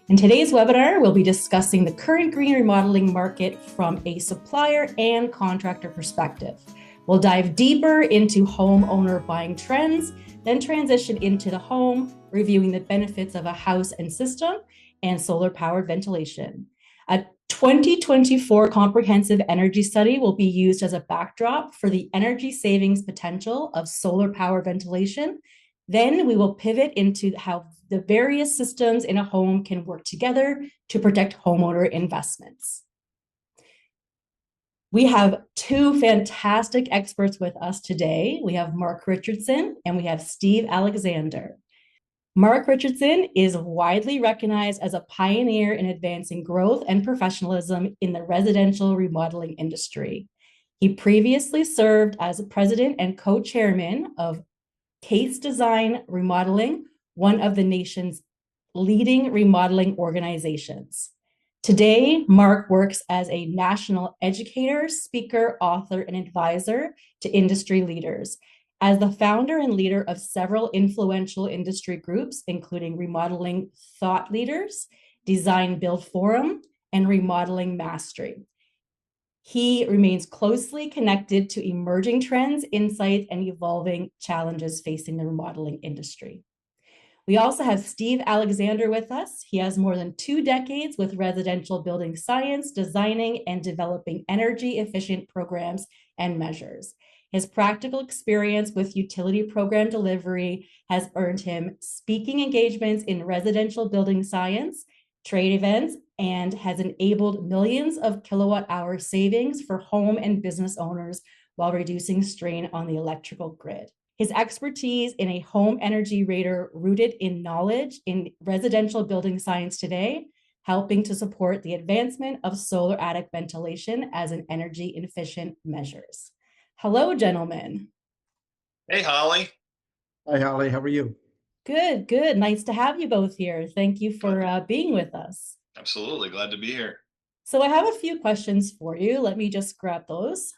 In today's webinar, we'll be discussing the current green remodeling market from a supplier and contractor perspective. We'll dive deeper into homeowner buying trends, then transition into the home, reviewing the benefits of a house and system, and solar-powered ventilation. A 2024 comprehensive energy study will be used as a backdrop for the energy savings potential of solar-powered ventilation. Then we will pivot into how the various systems in a home can work together to protect homeowner investments. We have two fantastic experts with us today. We have Mark Richardson and we have Steve Alexander. Mark Richardson is widely recognized as a pioneer in advancing growth and professionalism in the residential remodeling industry. He previously served as president and co-chairman of Case Design Remodeling, one of the nation's leading remodeling organizations. Today, Mark works as a national educator, speaker, author, and advisor to industry leaders. As the founder and leader of several influential industry groups, including Remodeling Thought Leaders, Design Build Forum, and Remodeling Mastery. He remains closely connected to emerging trends, insights, and evolving challenges facing the remodeling industry. We also have Steve Alexander with us. He has more than 2 decades with residential building science, designing and developing energy efficient programs and measures. His practical experience with utility program delivery has earned him speaking engagements in residential building science, trade events, and has enabled millions of kilowatt-hour savings for home and business owners while reducing strain on the electrical grid. His expertise in a home energy rater rooted in knowledge in residential building science today, helping to support the advancement of solar attic ventilation as an energy efficient measures. Hello, gentlemen. Hey, Holly. Hi, Holly. How are you? Good, good. Nice to have you both here. Thank you for being with us. Absolutely. Glad to be here. So I have a few questions for you. Let me just grab those.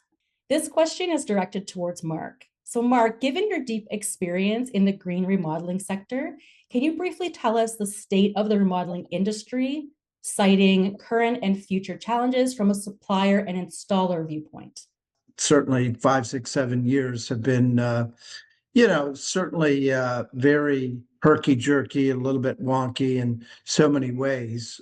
This question is directed towards Mark. So Mark, given your deep experience in the green remodeling sector, can you briefly tell us the state of the remodeling industry, citing current and future challenges from a supplier and installer viewpoint? Certainly 5, 6, 7 years have been, certainly very herky-jerky, a little bit wonky in so many ways,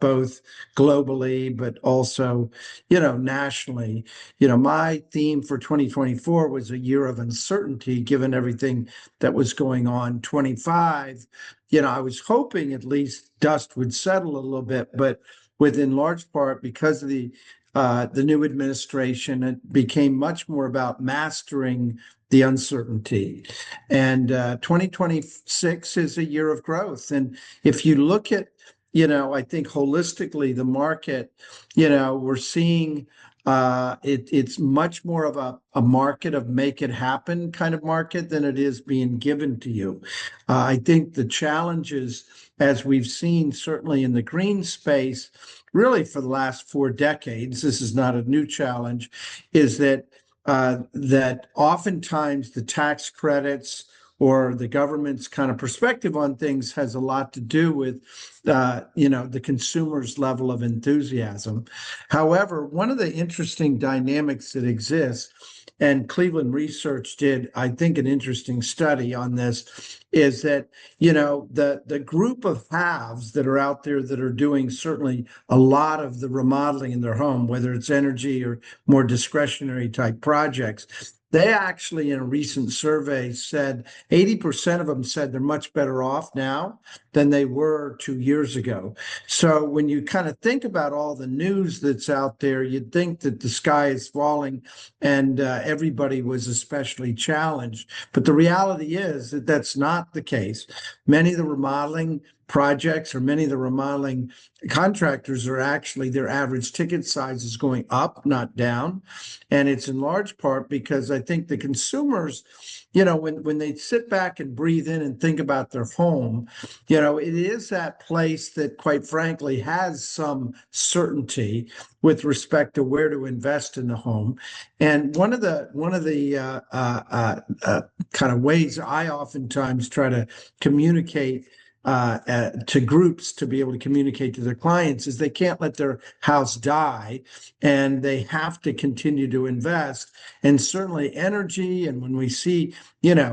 both globally, but also, nationally. My theme for 2024 was a year of uncertainty, given everything that was going on. 25, I was hoping at least dust would settle a little bit, but in large part because of the new administration, it became much more about mastering the uncertainty. And 2026 is a year of growth. And if you look at, I think holistically, the market, we're seeing it's much more of a market of make it happen kind of market than it is being given to you. I think the challenges, as we've seen certainly in the green space, really for the last 4 decades, this is not a new challenge, is that oftentimes the tax credits or the government's kind of perspective on things has a lot to do with, the consumer's level of enthusiasm. However, one of the interesting dynamics that exists, and Cleveland Research did, I think, an interesting study on this, is that, the group of haves that are out there that are doing certainly a lot of the remodeling in their home, whether it's energy or more discretionary type projects, they actually, in a recent survey, said 80% of them said they're much better off now than they were 2 years ago. So when you kind of think about all the news that's out there, you'd think that the sky is falling and everybody was especially challenged. But the reality is that that's not the case. Many of the remodeling projects or many of the remodeling contractors are actually, their average ticket size is going up, not down. And it's in large part because I think the consumers, when they sit back and breathe in and think about their home, it is that place that, quite frankly, has some certainty with respect to where to invest in the home. And one of the kind of ways I oftentimes try to communicate to groups to be able to communicate to their clients is they can't let their house die, and they have to continue to invest. And certainly energy, and when we see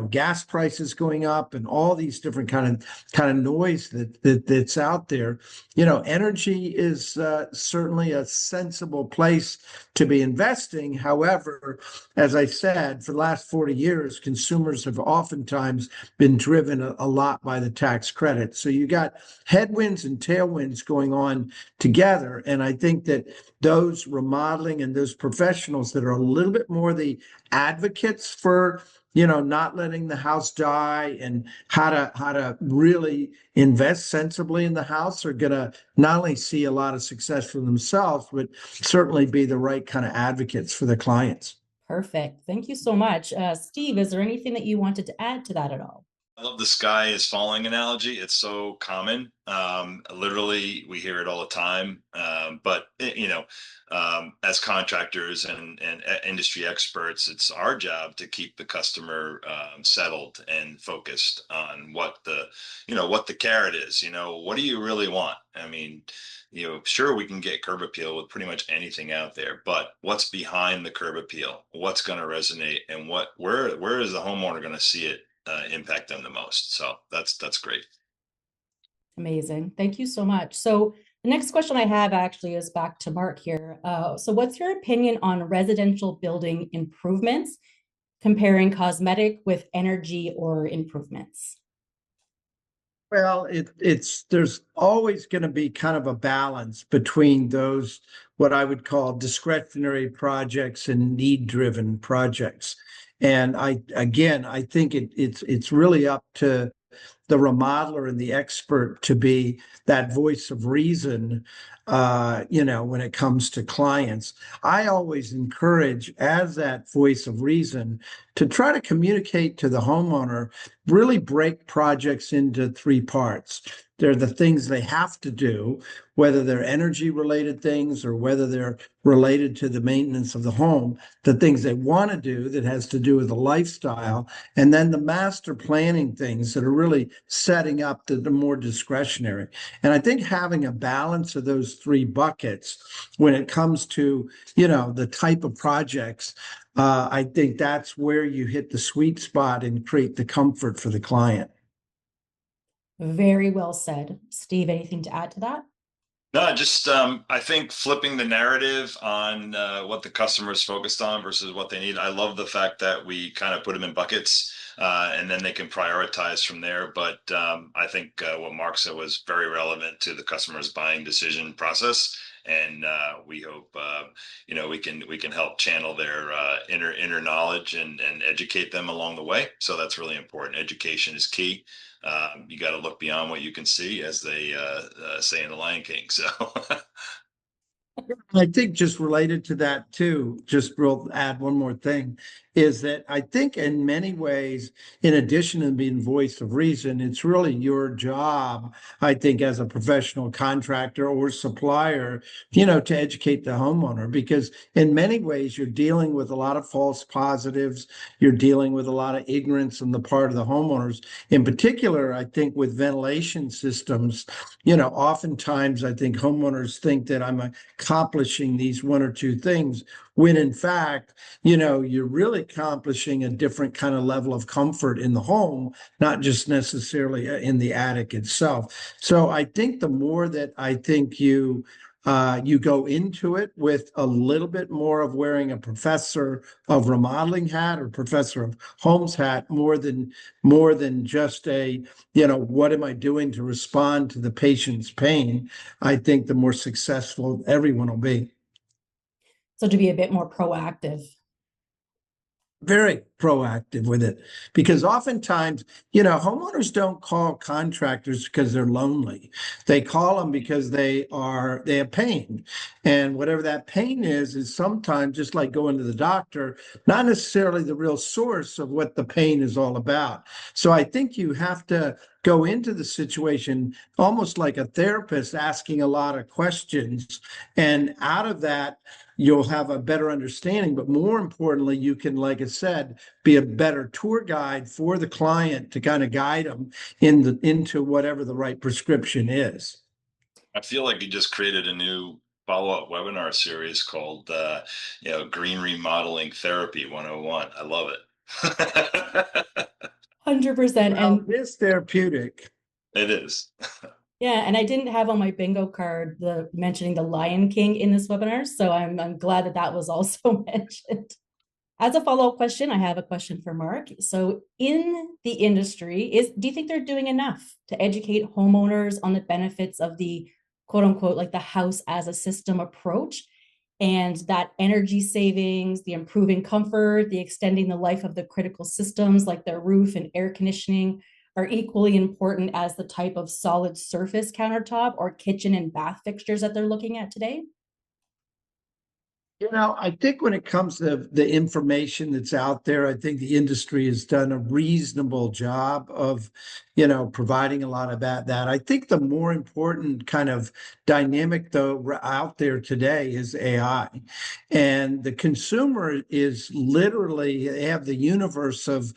gas prices going up and all these different kind of noise that's out there, energy is certainly a sensible place to be investing. However, as I said, for the last 40 years, consumers have oftentimes been driven a lot by the tax credit. So you got headwinds and tailwinds going on together. And I think that those remodeling and those professionals that are a little bit more the advocates for not letting the house die and how to really invest sensibly in the house are going to not only see a lot of success for themselves, but certainly be the right kind of advocates for their clients. Perfect. Thank you so much. Steve, is there anything that you wanted to add to that at all? I love the sky is falling analogy. It's so common. Literally, we hear it all the time. As contractors and industry experts, it's our job to keep the customer settled and focused on what the carrot is. What do you really want? I mean, sure, we can get curb appeal with pretty much anything out there, but what's behind the curb appeal? What's going to resonate, and where is the homeowner going to see it impact them the most? So that's great. Amazing. Thank you so much. So the next question I have actually is back to Mark here. So what's your opinion on residential building improvements, comparing cosmetic with energy or improvements? Well, there's always going to be kind of a balance between those, what I would call discretionary projects and need-driven projects. And I think it's really up to the remodeler and the expert to be that voice of reason, when it comes to clients. I always encourage, as that voice of reason, to try to communicate to the homeowner, really break projects into three parts. They're the things they have to do, whether they're energy related things or whether they're related to the maintenance of the home, the things they want to do that has to do with the lifestyle, and then the master planning things that are really setting up the more discretionary. And I think having a balance of those three buckets when it comes to, the type of projects, I think that's where you hit the sweet spot and create the comfort for the client. Very well said. Steve, anything to add to that? No, just I think flipping the narrative on what the customer is focused on versus what they need. I love the fact that we kind of put them in buckets, and then they can prioritize from there. But I think what Mark said was very relevant to the customer's buying decision process, and we hope we can help channel their inner knowledge and educate them along the way. So that's really important. Education is key. You got to look beyond what you can see, as they say in The Lion King. So I think just related to that too, just real add one more thing, is that I think in many ways, in addition to being voice of reason, it's really your job, I think, as a professional contractor or supplier, to educate the homeowner, because in many ways you're dealing with a lot of false positives. You're dealing with a lot of ignorance on the part of the homeowners. In particular, I think with ventilation systems, oftentimes I think homeowners think that I'm accomplishing these one or two things, when in fact, you're really accomplishing a different kind of level of comfort in the home, not just necessarily in the attic itself. So I think the more that I think you go into it with a little bit more of wearing a professor of remodeling hat or professor of homes hat, more than just a, what am I doing to respond to the patient's pain, I think the more successful everyone will be. So to be a bit more proactive. Very proactive with it, because oftentimes, homeowners don't call contractors because they're lonely. They call them because they have pain. And whatever that pain is sometimes just like going to the doctor, not necessarily the real source of what the pain is all about. So I think you have to go into the situation almost like a therapist asking a lot of questions. And out of that, you'll have a better understanding. But more importantly, you can, like I said, be a better tour guide for the client to kind of guide them into whatever the right prescription is. I feel like you just created a new follow-up webinar series called Green Remodeling Therapy 101. I love it. 100%. Well, And it is therapeutic. It is. yeah, and I didn't have on my bingo card the mentioning the Lion King in this webinar, so I'm glad that that was also mentioned. As a follow-up question, I have a question for Mark. So in the industry, do you think they're doing enough to educate homeowners on the benefits of the quote unquote, like the house as a system approach, and that energy savings, the improving comfort, the extending the life of the critical systems like their roof and air conditioning are equally important as the type of solid surface countertop or kitchen and bath fixtures that they're looking at today? I think when it comes to the information that's out there, I think the industry has done a reasonable job of, providing a lot of that. I think the more important kind of dynamic though out there today is AI. And the consumer is literally, they have the universe of,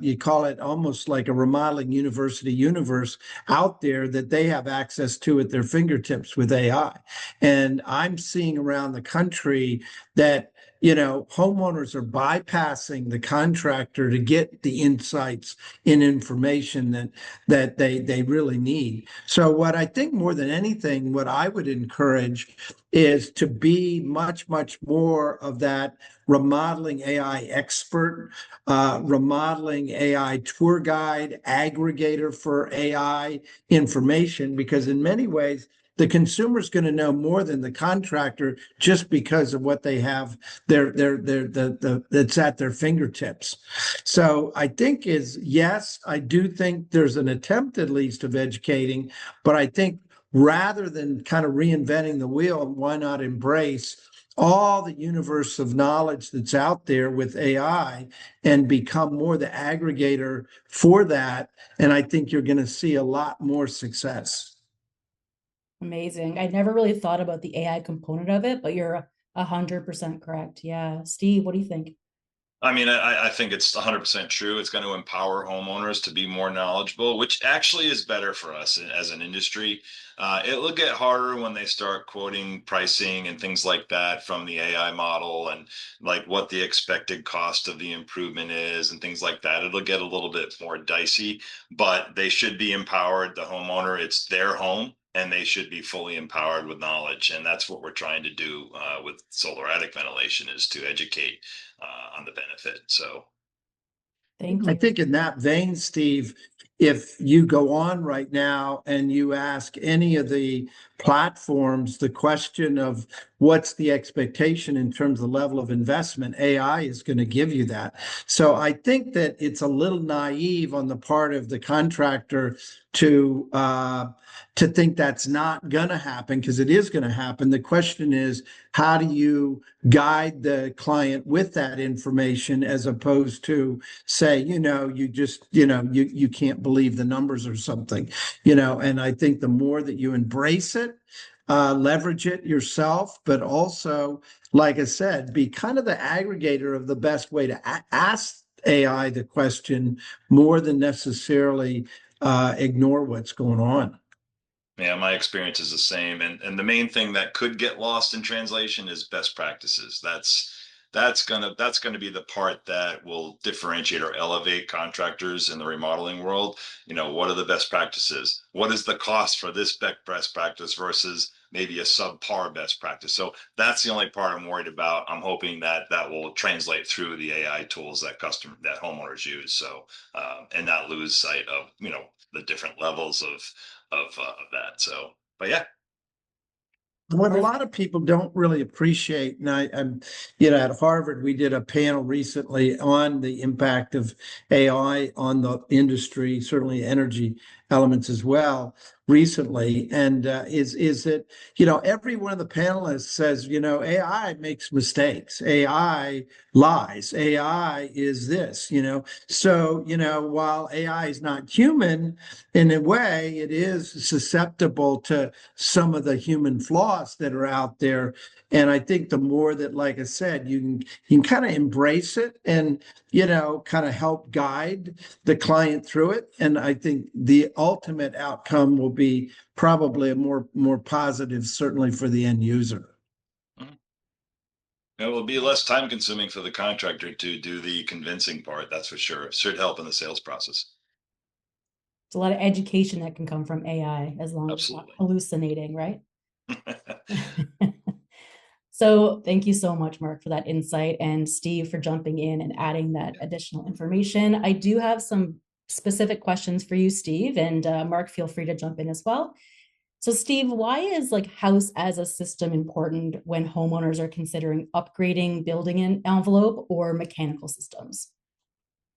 you call it almost like a remodeling university universe out there that they have access to at their fingertips with AI. And I'm seeing around the country that homeowners are bypassing the contractor to get the insights and information that they really need. So what I think more than anything, what I would encourage is to be much more of that remodeling AI expert, remodeling AI tour guide, aggregator for AI information, because in many ways the consumer is going to know more than the contractor just because of what they have that's at their fingertips. So I think yes, I do think there's an attempt at least of educating, but I think rather than kind of reinventing the wheel, why not embrace all the universe of knowledge that's out there with AI and become more the aggregator for that? And I think you're going to see a lot more success. Amazing. I never really thought about the AI component of it, but you're 100% correct. Yeah. Steve, what do you think? I mean, I think it's 100% true. It's going to empower homeowners to be more knowledgeable, which actually is better for us as an industry. It'll get harder when they start quoting pricing and things like that from the AI model, and like what the expected cost of the improvement is and things like that. It'll get a little bit more dicey, but they should be empowered. The homeowner, it's their home, and they should be fully empowered with knowledge. And that's what we're trying to do with solar attic ventilation, is to educate on the benefit. So Thank I you. think in that vein, Steve, if you go on right now and you ask any of the platforms the question of what's the expectation in terms of the level of investment, AI is going to give you that. So I think that it's a little naive on the part of the contractor to think that's not going to happen, because it is going to happen. The question is, how do you guide the client with that information, as opposed to say, you can't believe the numbers or something, and I think the more that you embrace it, leverage it yourself, but also, like I said, be kind of the aggregator of the best way to ask AI the question, more than necessarily ignore what's going on. yeah, my experience is the same. And the main thing that could get lost in translation is best practices. That's gonna be the part that will differentiate or elevate contractors in the remodeling world. What are the best practices? What is the cost for this best practice versus maybe a subpar best practice? So that's the only part I'm worried about. I'm hoping that that will translate through the AI tools that homeowners use. So and not lose sight of the different levels of that. So, but yeah. What a lot of people don't really appreciate, and I'm, at Harvard, we did a panel recently on the impact of AI on the industry, certainly energy elements as well recently, and is that, you know, every one of the panelists says, you know, AI makes mistakes, AI lies, AI is this, you know. So, you know, while AI is not human, in a way, it is susceptible to some of the human flaws that are out there. And I think the more that, like I said, you can kind of embrace it and, you know, kind of help guide the client through it. And I think the ultimate outcome will be probably a more positive, certainly for the end user. Mhm. It will be less time consuming for the contractor to do the convincing part, that's for sure. It should help in the sales process. It's a lot of education that can come from AI as long as it's not Absolutely. hallucinating, right? So thank you so much, Mark, for that insight, and Steve for jumping in and adding that additional information. I do have some specific questions for you, Steve, and Mark, feel free to jump in as well. So Steve, why is like house as a system important when homeowners are considering upgrading building an envelope or mechanical systems?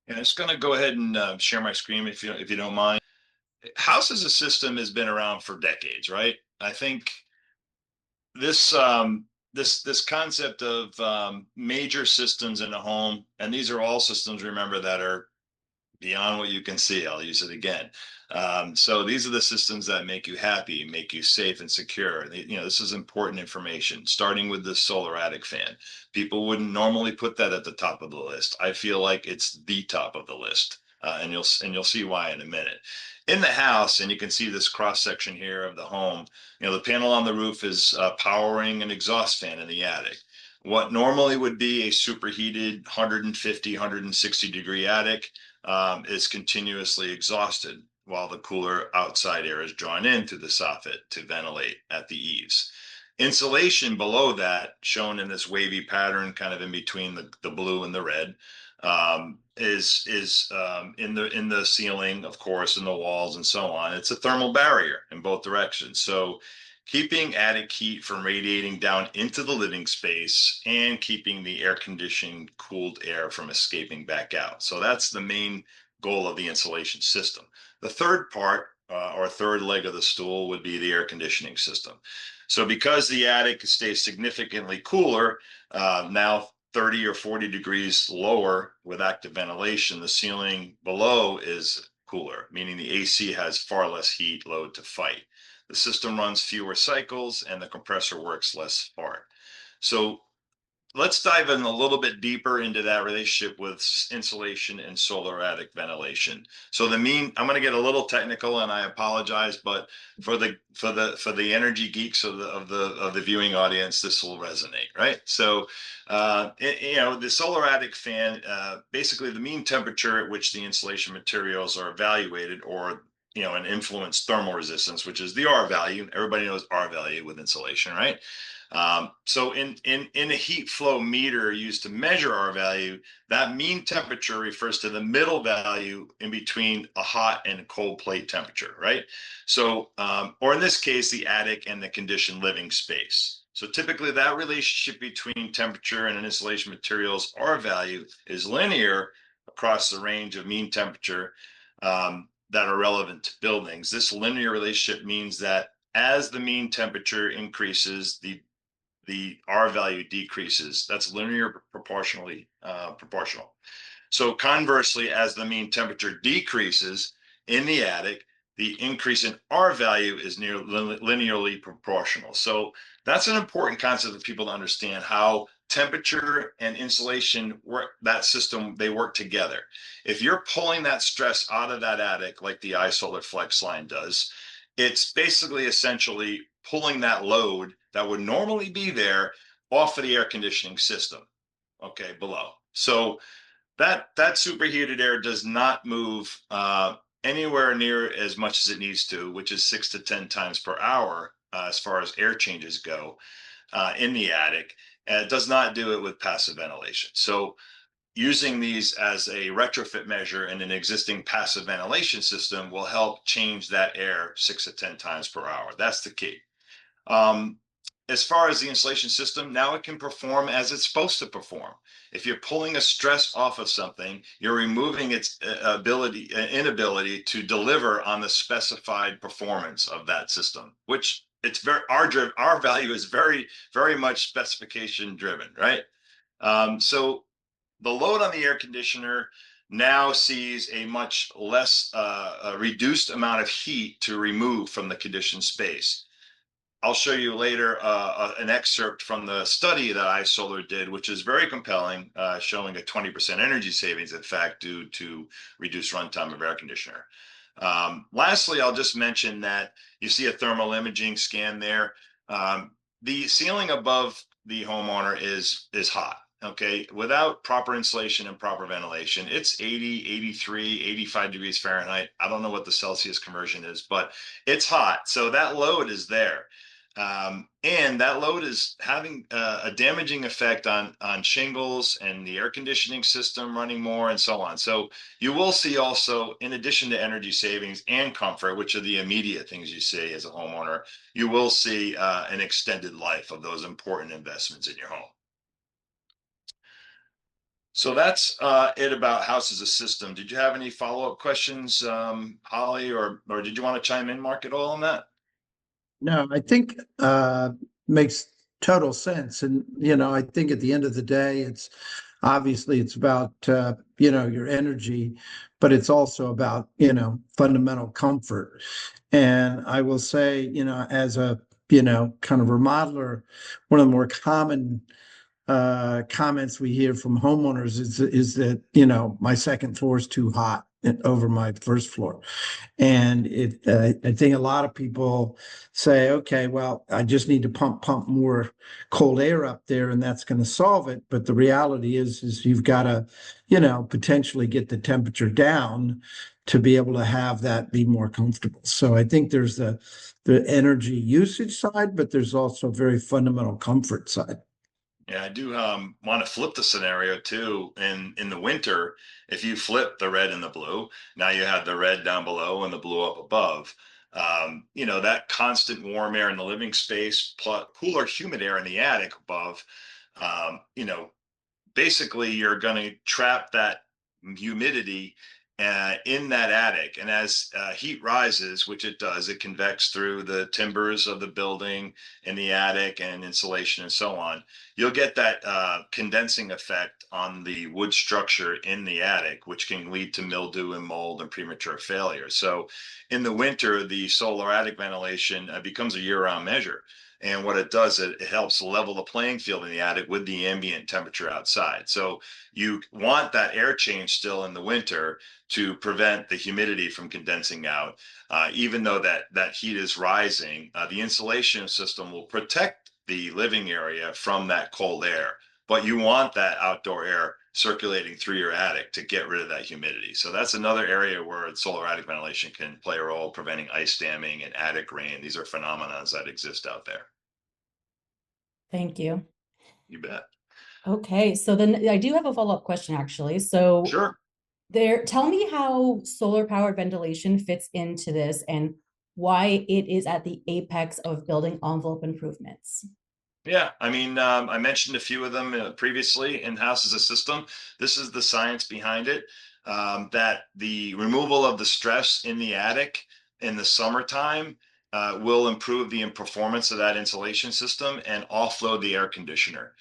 And I'm just going to go ahead and share my screen if you don't mind. House as a system has been around for decades, right? I think this this concept of major systems in a home, and these are all systems, remember, that are beyond what you can see. I'll use it again. So these are the systems that make you happy, make you safe and secure. You know, this is important information, starting with the solar attic fan. People wouldn't normally put that at the top of the list. I feel like it's the top of the list. And you'll see why in a minute. In the house, and you can see this cross section here of the home, you know, the panel on the roof is powering an exhaust fan in the attic. What normally would be a superheated 150, 160-degree attic is continuously exhausted while the cooler outside air is drawn in through the soffit to ventilate at the eaves. Insulation below that, shown in this wavy pattern, kind of in between the blue and the red, is in the ceiling, of course, in the walls and so on. It's a thermal barrier in both directions. So keeping attic heat from radiating down into the living space and keeping the air conditioned cooled air from escaping back out. So that's the main goal of the insulation system. The third part, or third leg of the stool, would be the air conditioning system. So because the attic stays significantly cooler, now 30 or 40 degrees lower with active ventilation, the ceiling below is cooler, meaning the AC has far less heat load to fight. The system runs fewer cycles and the compressor works less hard. So let's dive in a little bit deeper into that relationship with insulation and solar attic ventilation. So I'm going to get a little technical, and I apologize, but for the energy geeks of the viewing audience, this will resonate, right? So, you know, the solar attic fan, basically the mean temperature at which the insulation materials are evaluated, or you know, and influence thermal resistance, which is the R value. Everybody knows R value with insulation, right? So in a heat flow meter used to measure R value, that mean temperature refers to the middle value in between a hot and a cold plate temperature, right? So, or in this case, the attic and the conditioned living space. So typically that relationship between temperature and an insulation material's R value is linear across the range of mean temperature that are relevant to buildings. This linear relationship means that as the mean temperature increases, the R value decreases. That's linear proportionally proportional. So conversely, as the mean temperature decreases in the attic, the increase in R value is near linearly proportional. So that's an important concept for people to understand, how temperature and insulation work, that system, they work together. If you're pulling that stress out of that attic like the Isolar Flex line does, it's basically essentially pulling that load that would normally be there off of the air conditioning system, okay, below. So that superheated air does not move anywhere near as much as it needs to, which is 6 to 10 times per hour as far as air changes go in the attic. And it does not do it with passive ventilation. So using these as a retrofit measure in an existing passive ventilation system will help change that air 6 to 10 times per hour. That's the key. Um, as far as the insulation system, now it can perform as it's supposed to perform. If you're pulling a stress off of something, you're removing its inability to deliver on the specified performance of that system, which it's very our value is very much specification driven, right? So the load on the air conditioner now sees a much less a reduced amount of heat to remove from the conditioned space. I'll show you later an excerpt from the study that Isolar did, which is very compelling, showing a 20% energy savings, in fact, due to reduced runtime of air conditioner. Lastly, I'll just mention that you see a thermal imaging scan there. The ceiling above the homeowner is hot. Okay, without proper insulation and proper ventilation, it's 80, 83, 85 degrees Fahrenheit. I don't know what the Celsius conversion is, but it's hot. So that load is there. And that load is having a damaging effect on shingles and the air conditioning system running more and so on. So you will see also, in addition to energy savings and comfort, which are the immediate things you see as a homeowner, you will see an extended life of those important investments in your home. So that's it about house as a system. Did you have any follow-up questions, Holly, or did you want to chime in, Mark, at all on that? No, I think makes total sense. And, I think at the end of the day, it's obviously it's about, your energy, but it's also about, fundamental comfort. And I will say, as a, kind of remodeler, one of the more common comments we hear from homeowners is that, my second floor is too hot over my first floor. And I think a lot of people say, okay, well, I just need to pump more cold air up there, and that's going to solve it. But the reality is you've got to, potentially get the temperature down to be able to have that be more comfortable. So I think there's the energy usage side, but there's also a very fundamental comfort side. Yeah, I do want to flip the scenario too. In the winter, if you flip the red and the blue, now you have the red down below and the blue up above. That constant warm air in the living space, plus cooler, humid air in the attic above. Um, you know, Basically you're going to trap that humidity in that attic. And as heat rises, which it does, it convects through the timbers of the building in the attic and insulation and so on. You'll get that condensing effect on the wood structure in the attic, which can lead to mildew and mold and premature failure. So in the winter, the solar attic ventilation becomes a year-round measure. And what it does, it helps level the playing field in the attic with the ambient temperature outside. So you want that air change still in the winter to prevent the humidity from condensing out. Even though that heat is rising, the insulation system will protect the living area from that cold air. But you want that outdoor air circulating through your attic to get rid of that humidity. So that's another area where solar attic ventilation can play a role, preventing ice damming and attic rain. These are phenomena that exist out there. Thank you. You bet. Okay, so then I do have a follow-up question actually. So Sure. tell me how solar powered ventilation fits into this and why it is at the apex of building envelope improvements. Yeah, I mean, I mentioned a few of them previously. In-house as a system. This is the science behind it. That the removal of the stress in the attic in the summertime will improve the performance of that insulation system and offload the air conditioner.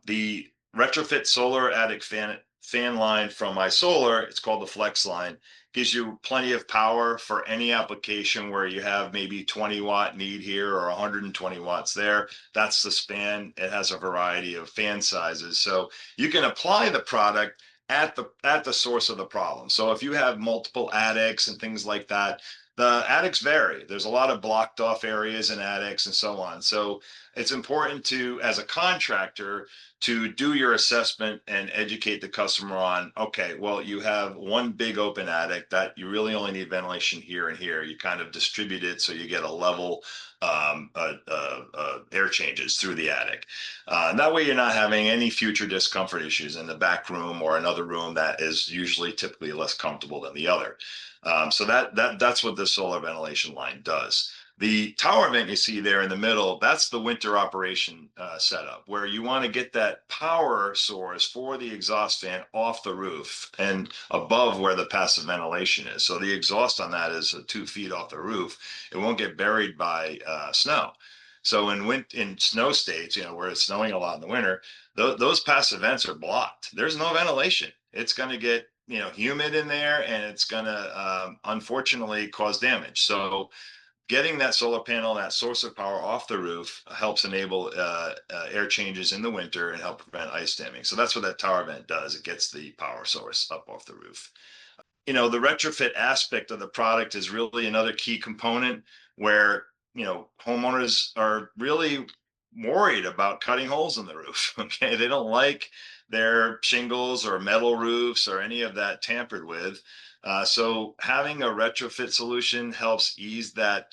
The retrofit solar attic fan line from Isolar, it's called the Flex line, gives you plenty of power for any application where you have maybe 20-watt need here or 120 watts there. That's the span. It has a variety of fan sizes. So you can apply the product at the source of the problem. So if you have multiple attics and things like that, the attics vary. There's a lot of blocked off areas in attics and so on. So it's important to, as a contractor, to do your assessment and educate the customer on, okay, well, you have one big open attic that you really only need ventilation here and here. You kind of distribute it so you get a level air changes through the attic. And that way you're not having any future discomfort issues in the back room or another room that is usually typically less comfortable than the other. So that's what the solar ventilation line does. The tower vent you see there in the middle, that's the winter operation setup, where you want to get that power source for the exhaust fan off the roof and above where the passive ventilation is. So the exhaust on that is 2 feet off the roof. It won't get buried by snow. So in snow states, where it's snowing a lot in the winter, those passive vents are blocked. There's no ventilation. It's going to get humid in there, and it's going to unfortunately cause damage. So getting that solar panel, that source of power off the roof helps enable air changes in the winter and help prevent ice damming. So that's what that tower vent does. It gets the power source up off the roof. The retrofit aspect of the product is really another key component where, homeowners are really worried about cutting holes in the roof. Okay. They don't like their shingles or metal roofs or any of that tampered with. So having a retrofit solution helps ease that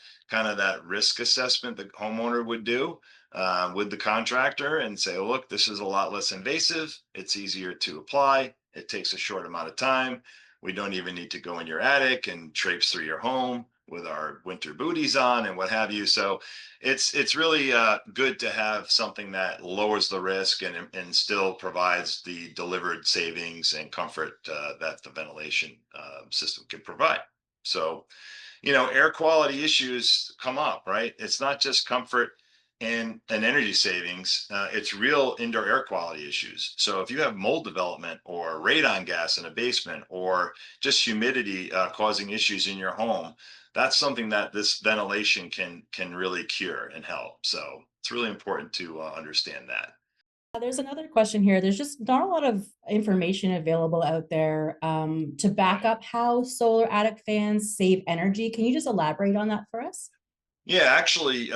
risk assessment the homeowner would do with the contractor and say, oh, look, this is a lot less invasive. It's easier to apply. It takes a short amount of time. We don't even need to go in your attic and traipse through your home with our winter booties on and what have you. So it's really good to have something that lowers the risk and still provides the delivered savings and comfort that the ventilation system can provide. So, air quality issues come up, right? It's not just comfort and energy savings, it's real indoor air quality issues. So if you have mold development or radon gas in a basement or just humidity causing issues in your home, that's something that this ventilation can really cure and help. So it's really important to understand that. There's another question here. There's just not a lot of information available out there to back up how solar attic fans save energy. Can you just elaborate on that for us? Yeah, actually,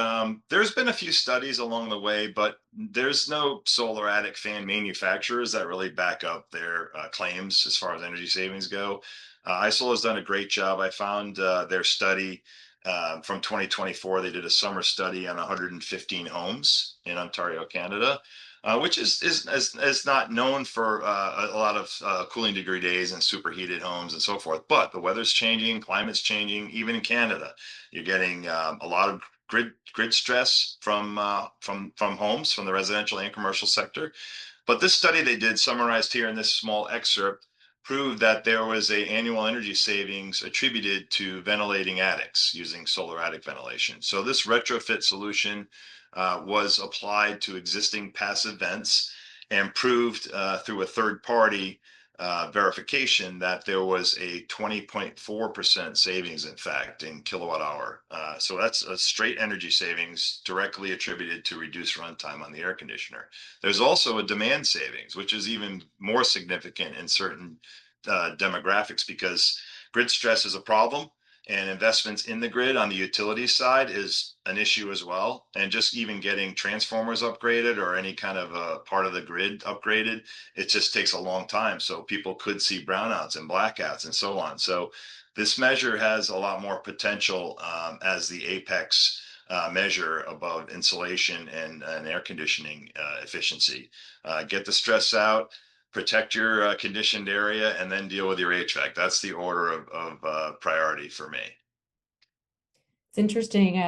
there's been a few studies along the way, but there's no solar attic fan manufacturers that really back up their claims as far as energy savings go. Isolar has done a great job. I found their study from 2024. They did a summer study on 115 homes in Ontario, Canada, which is not known for a lot of cooling degree days and superheated homes and so forth. But the weather's changing, climate's changing, even in Canada. You're getting a lot of grid stress from homes, from the residential and commercial sector. But this study they did, summarized here in this small excerpt, proved that there was a annual energy savings attributed to ventilating attics using solar attic ventilation. So this retrofit solution was applied to existing passive vents and proved through a third party verification that there was a 20.4% savings, in fact, in kilowatt hour. So that's a straight energy savings directly attributed to reduced runtime on the air conditioner. There's also a demand savings, which is even more significant in certain demographics because grid stress is a problem. And investments in the grid on the utility side is an issue as well. And just even getting transformers upgraded or any kind of a part of the grid upgraded, it just takes a long time. So people could see brownouts and blackouts and so on. So this measure has a lot more potential as the apex measure above insulation and air conditioning efficiency. Get the stress out, protect your conditioned area, and then deal with your HVAC. That's the order of priority for me. It's interesting.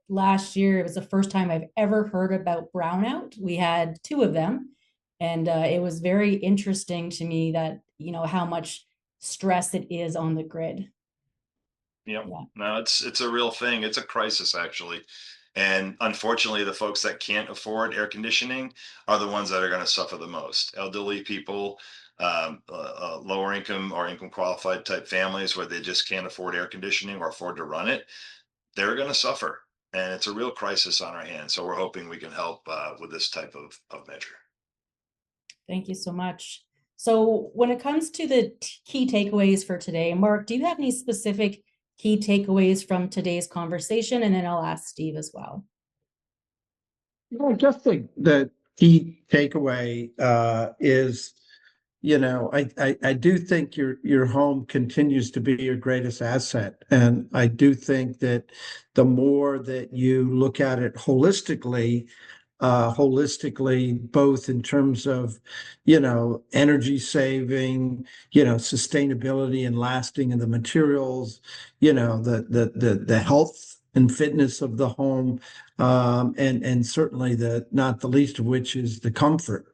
Last year, it was the first time I've ever heard about brownout. We had two of them, and it was very interesting to me that, how much stress it is on the grid. Yep. Yeah. No, it's a real thing. It's a crisis actually. And unfortunately, the folks that can't afford air conditioning are the ones that are going to suffer the most. Elderly people, lower income or income qualified type families where they just can't afford air conditioning or afford to run it, they're going to suffer. And it's a real crisis on our hands. So we're hoping we can help with this type of measure. Thank you so much. So when it comes to the key takeaways for today, Mark, do you have any specific key takeaways from today's conversation? And then I'll ask Steve as well. Just the key takeaway is, I do think your home continues to be your greatest asset. And I do think that the more that you look at it holistically, both in terms of, energy saving, sustainability and lasting of the materials, the health and fitness of the home, and certainly not the least of which is the comfort.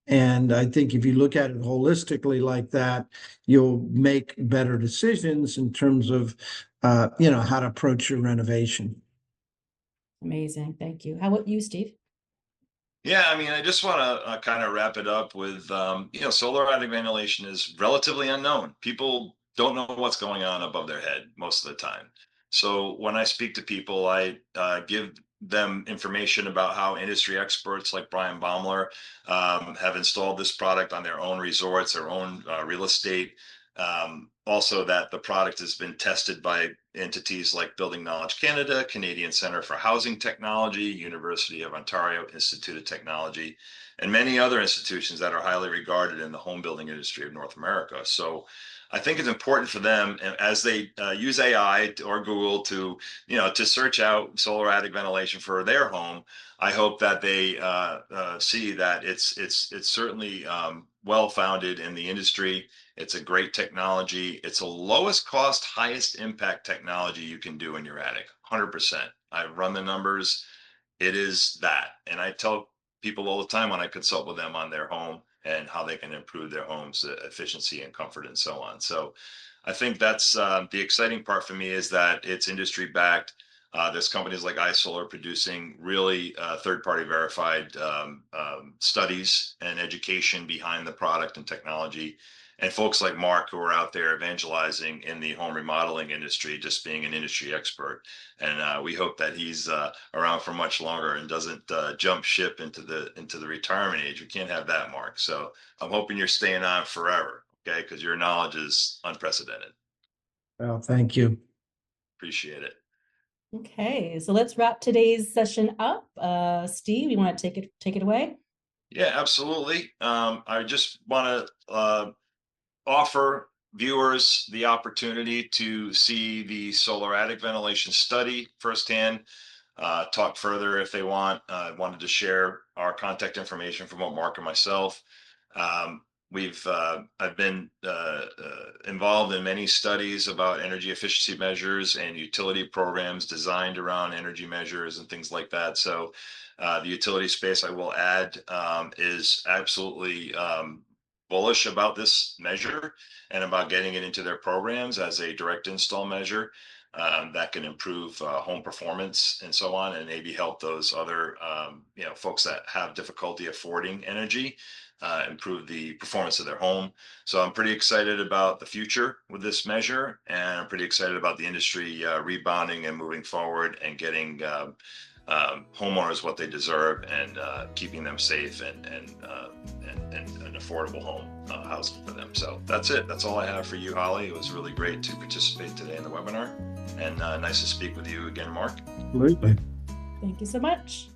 And I think if you look at it holistically like that, you'll make better decisions in terms of, how to approach your renovation. Amazing. Thank you. How about you, Steve? Yeah, I mean, I just want to kind of wrap it up with, solar attic ventilation is relatively unknown. People don't know what's going on above their head most of the time. So when I speak to people, I give them information about how industry experts like Brian Baumler have installed this product on their own resorts, their own real estate. Also, that the product has been tested by entities like Building Knowledge Canada, Canadian Centre for Housing Technology, University of Ontario Institute of Technology, and many other institutions that are highly regarded in the home building industry of North America. So I think it's important for them as they use AI or Google to search out solar attic ventilation for their home. I hope that they see that it's certainly well founded in the industry. It's a great technology. It's the lowest cost, highest impact technology you can do in your attic, 100%. I've run the numbers. It is that. And I tell people all the time when I consult with them on their home and how they can improve their home's efficiency and comfort and so on. So I think that's the exciting part for me is that it's industry backed. There's companies like Isolar producing really third-party verified studies and education behind the product and technology. And folks like Mark who are out there evangelizing in the home remodeling industry, just being an industry expert. And we hope that he's around for much longer and doesn't jump ship into the retirement age. We can't have that, Mark. So I'm hoping you're staying on forever, okay? Because your knowledge is unprecedented. Well, thank you. Appreciate it. Okay, so let's wrap today's session up. Steve, you want to take it away? Yeah, absolutely. I just want to offer viewers the opportunity to see the solar attic ventilation study firsthand, talk further if they want. I wanted to share our contact information from what Mark and myself. I've been involved in many studies about energy efficiency measures and utility programs designed around energy measures and things like that. So the utility space, I will add, is absolutely bullish about this measure and about getting it into their programs as a direct install measure that can improve home performance and so on, and maybe help those other folks that have difficulty affording energy improve the performance of their home. So I'm pretty excited about the future with this measure, and I'm pretty excited about the industry rebounding and moving forward and getting homeowners what they deserve and keeping them safe and an affordable home housing for them. So that's it. That's all I have for you, Holly. It was really great to participate today in the webinar, and nice to speak with you again, Mark. Absolutely. Thank you so much.